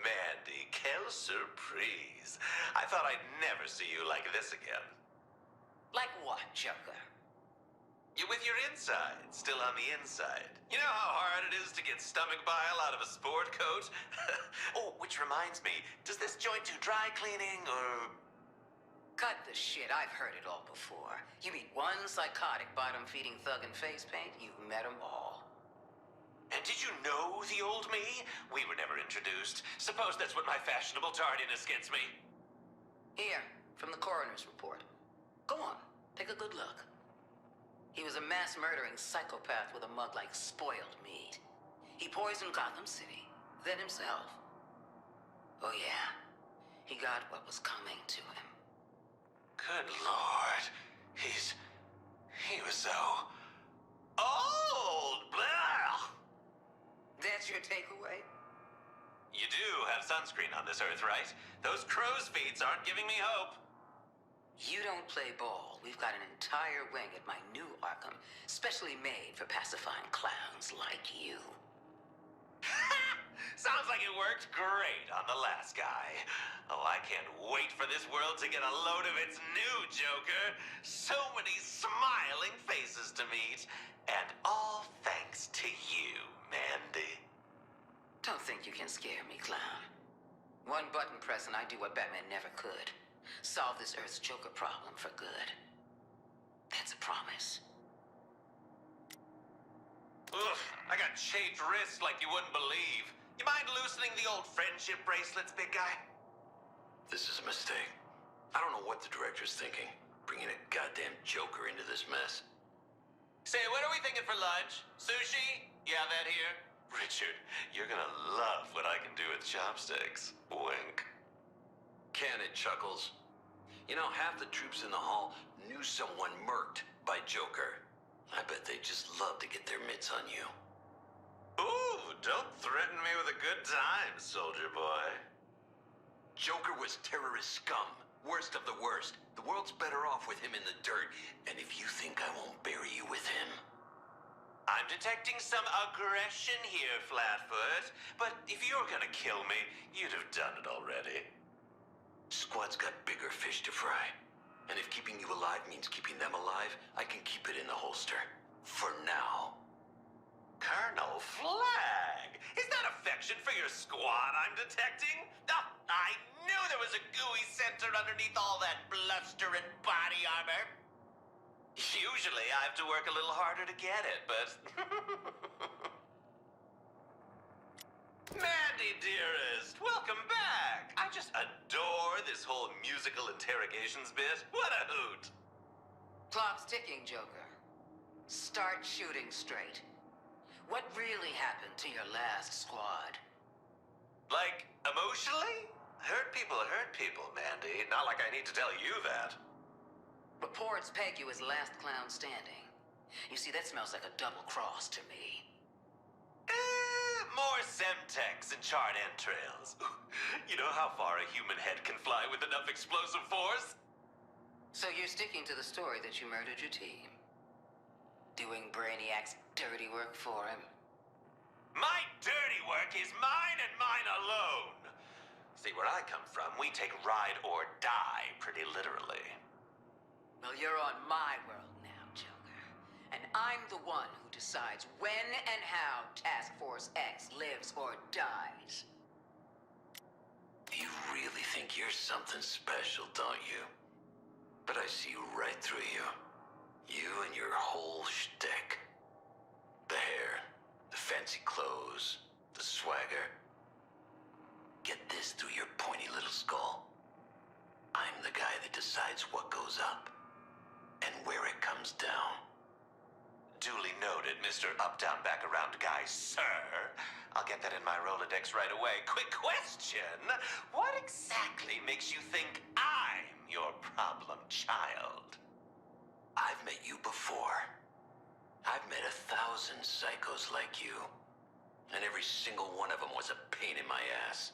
Mandy, quelle surprise. I thought I'd never see you like this again. Like what, Joker? You with your insides, still on the inside. You know how hard it is to get stomach bile out of a sport coat? Oh, which reminds me, does this joint do dry cleaning, or... Cut the shit, I've heard it all before. You meet one psychotic bottom-feeding thug in face paint, you've met them all. And did you know the old me? We were never introduced. Suppose that's what my fashionable tardiness gets me. Here, from the coroner's report. Go on, take a good look. He was a mass-murdering psychopath with a mug like spoiled meat. He poisoned Gotham City, then himself. Oh yeah, he got what was coming to him. Good Lord. He was so... old! Blah! That's your takeaway? You do have sunscreen on this earth, right? Those crow's feet aren't giving me hope. You don't play ball. We've got an entire wing at my new Arkham, specially made for pacifying clowns like you. Sounds like it worked great on the last guy. Oh, I can't wait for this world to get a load of its new Joker. So many smiling faces to meet. And all thanks to you, Mandy. Don't think you can scare me, clown. One button press and I do what Batman never could. Solve this Earth's Joker problem for good. That's a promise. Ugh, I got chafed wrists like you wouldn't believe. You mind loosening the old friendship bracelets, big guy? This is a mistake. I don't know what the director's thinking, bringing a goddamn Joker into this mess. Say, what are we thinking for lunch? Sushi? You have that here? Richard, you're gonna love what I can do with chopsticks. Wink. Can it, Chuckles? You know, half the troops in the hall knew someone murked by Joker. I bet they just love to get their mitts on you. Ooh, don't threaten me with a good time, soldier boy. Joker was terrorist scum. Worst of the worst. The world's better off with him in the dirt. And if you think I won't bury you with him... I'm detecting some aggression here, Flatfoot. But if you're gonna kill me, you'd have done it already. Squad's got bigger fish to fry. And if keeping you alive means keeping them alive, I can keep it in the holster. For now. Colonel Flag! Is that affection for your squad I'm detecting? Oh, I knew there was a gooey center underneath all that bluster and body armor. Usually I have to work a little harder to get it, but... Mandy, dearest, welcome back! I just adore this whole musical interrogations bit. What a hoot! Clock's ticking, Joker. Start shooting straight. What really happened to your last squad? Like, emotionally? Hurt people, Mandy. Not like I need to tell you that. Reports peg you as last clown standing. You see, that smells like a double cross to me. More Semtex and charred entrails. You know how far a human head can fly with enough explosive force? So you're sticking to the story that you murdered your team. Doing Brainiac's dirty work for him. My dirty work is mine and mine alone. See, where I come from, we take ride or die pretty literally. Well, you're on my world now, Joker. And I'm the one who decides when and how Task Force X lives or dies. You really think you're something special, don't you? But I see right through you. You and your whole shtick. The hair, the fancy clothes, the swagger. Get this through your pointy little skull. I'm the guy that decides what goes up and where it comes down. Duly noted, Mr. Up-Down Back-Around Guy, sir. I'll get that in my Rolodex right away. Quick question. What exactly makes you think I'm your problem child? I've met you before. I've met 1,000 psychos like you. And every single one of them was a pain in my ass.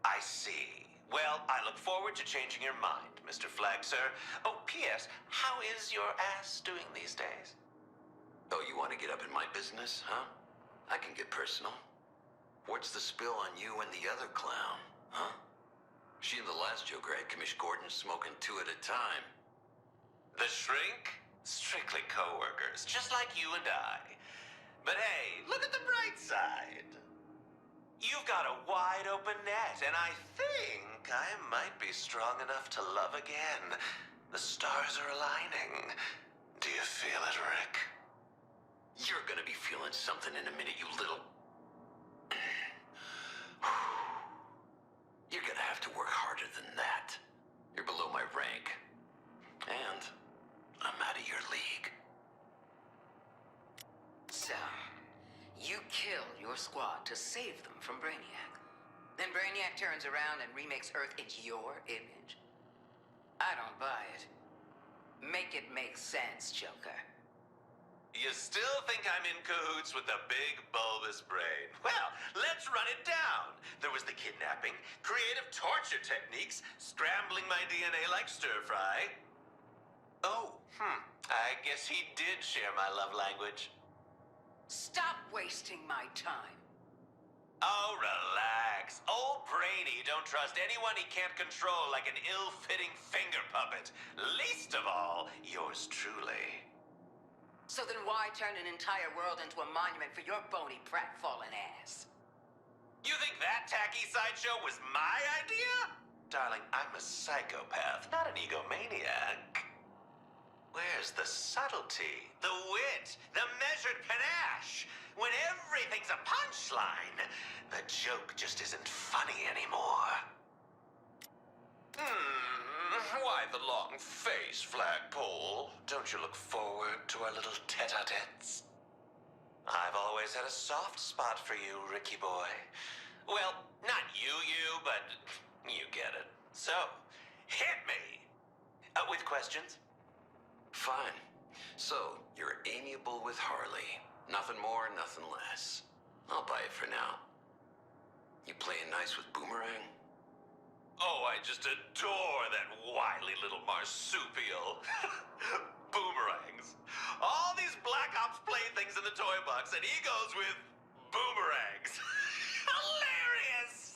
I see. Well, I look forward to changing your mind, Mr. Flag, sir. Oh, P.S., how is your ass doing these days? Oh, you want to get up in my business, huh? I can get personal. What's the spill on you and the other clown, huh? She and the last Joker had Commish Gordon smoking 2 at a time. The Shrink? Strictly co-workers, just like you and I. But hey, look at the bright side. You've got a wide open net, and I think I might be strong enough to love again. The stars are aligning. Do you feel it, Rick? You're gonna be feeling something in a minute, you little... You're gonna have to work harder than that. You're below my rank. And I'm out of your league. So, you kill your squad to save them from Brainiac. Then Brainiac turns around and remakes Earth into your image. I don't buy it. Make it make sense, Joker. You still think I'm in cahoots with the big bulbous brain? Well, let's run it down. There was the kidnapping, creative torture techniques, scrambling my DNA like stir-fry. Oh, I guess he did share my love language. Stop wasting my time. Oh, relax. Old Brainy don't trust anyone he can't control like an ill-fitting finger puppet. Least of all, yours truly. So then why turn an entire world into a monument for your bony pratfallen ass? You think that tacky sideshow was my idea? Darling, I'm a psychopath, not an egomaniac. Where's the subtlety, the wit, the measured panache? When everything's a punchline, the joke just isn't funny anymore. Why the long face, Flagpole? Don't you look forward to our little tete-a-tetes? I've always had a soft spot for you, Ricky boy. Well, not you, but you get it. So, hit me! With questions? Fine. So, you're amiable with Harley. Nothing more, nothing less. I'll buy it for now. You playing nice with Boomerang? Oh, I just adore that wily little marsupial. Boomerangs. All these Black Ops playthings in the toy box, and he goes with boomerangs. Hilarious!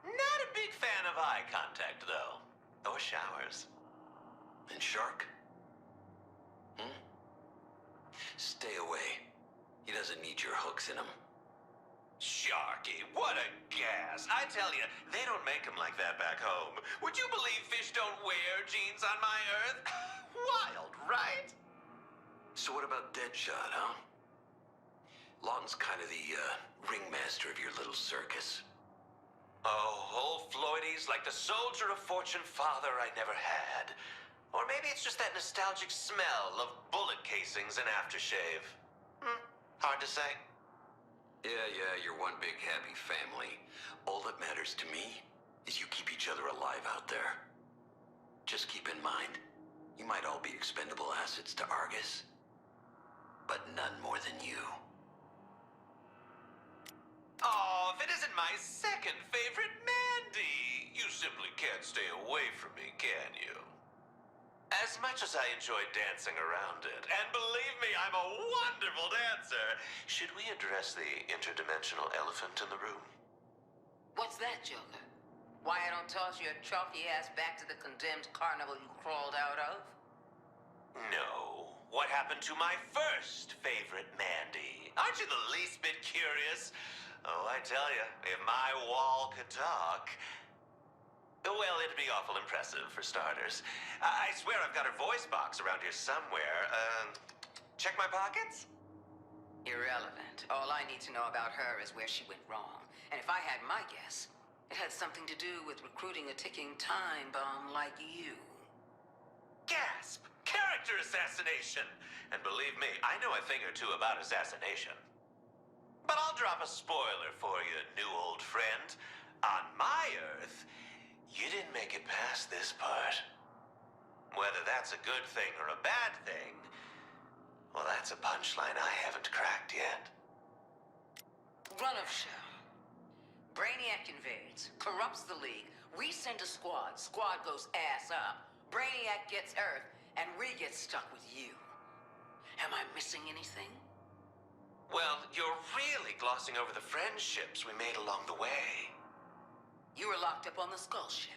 Not a big fan of eye contact, though. Or showers. And Shark? Stay away. He doesn't need your hooks in him. Sharky, what a gas. I tell you, they don't make them like that back home. Would you believe fish don't wear jeans on my Earth? Wild, right? So what about Deadshot, huh? Lawton's kind of the, ringmaster of your little circus. Oh, old Floydy's like the soldier of fortune father I never had. Or maybe it's just that nostalgic smell of bullet casings and aftershave. Hard to say. Yeah, you're one big happy family. All that matters to me is you keep each other alive out there. Just keep in mind, you might all be expendable assets to Argus, but none more than you. Oh, if it isn't my second favorite Mandy! You simply can't stay away from me, can you? As much as I enjoy dancing around it, and believe me, I'm a wonderful dancer, should we address the interdimensional elephant in the room? What's that, Joker? Why I don't toss your chalky ass back to the condemned carnival you crawled out of? No. What happened to my first favorite Mandy? Aren't you the least bit curious? Oh, I tell you, if my wall could talk... Well, it'd be awful impressive, for starters. I swear I've got her voice box around here somewhere. Check my pockets? Irrelevant. All I need to know about her is where she went wrong. And if I had my guess, it had something to do with recruiting a ticking time bomb like you. Gasp! Character assassination! And believe me, I know a thing or two about assassination. But I'll drop a spoiler for you, new old friend. On my Earth, you didn't make it past this part. Whether that's a good thing or a bad thing, well, that's a punchline I haven't cracked yet. Run of show. Brainiac invades, corrupts the League. We send a squad. Squad goes ass up. Brainiac gets Earth, and we get stuck with you. Am I missing anything? Well, you're really glossing over the friendships we made along the way. You were locked up on the Skull ship.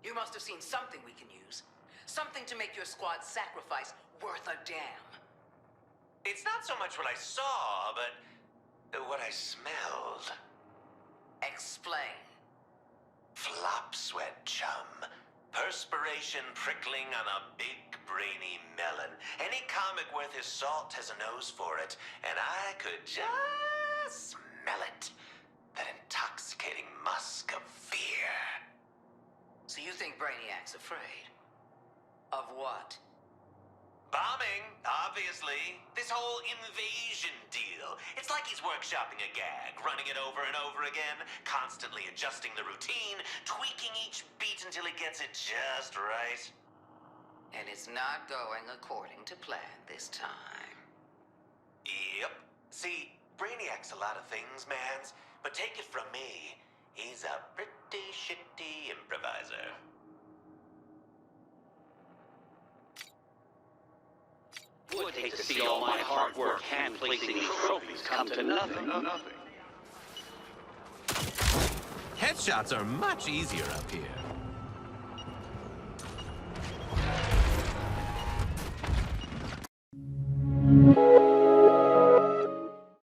You must have seen something we can use. Something to make your squad's sacrifice worth a damn. It's not so much what I saw, but what I smelled. Explain. Flop sweat, chum. Perspiration prickling on a big, brainy melon. Any comic worth his salt has a nose for it, and I could just smell it. That intoxicating musk of fear. So you think Brainiac's afraid? Of what? Bombing, obviously. This whole invasion deal. It's like he's workshopping a gag, running it over and over again, constantly adjusting the routine, tweaking each beat until he gets it just right. And it's not going according to plan this time. Yep. See, Brainiac's a lot of things, mans, but take it from me, he's a pretty shitty improviser. Would hate to see all my hard work hand-placing these trophies come to nothing. Headshots are much easier up here.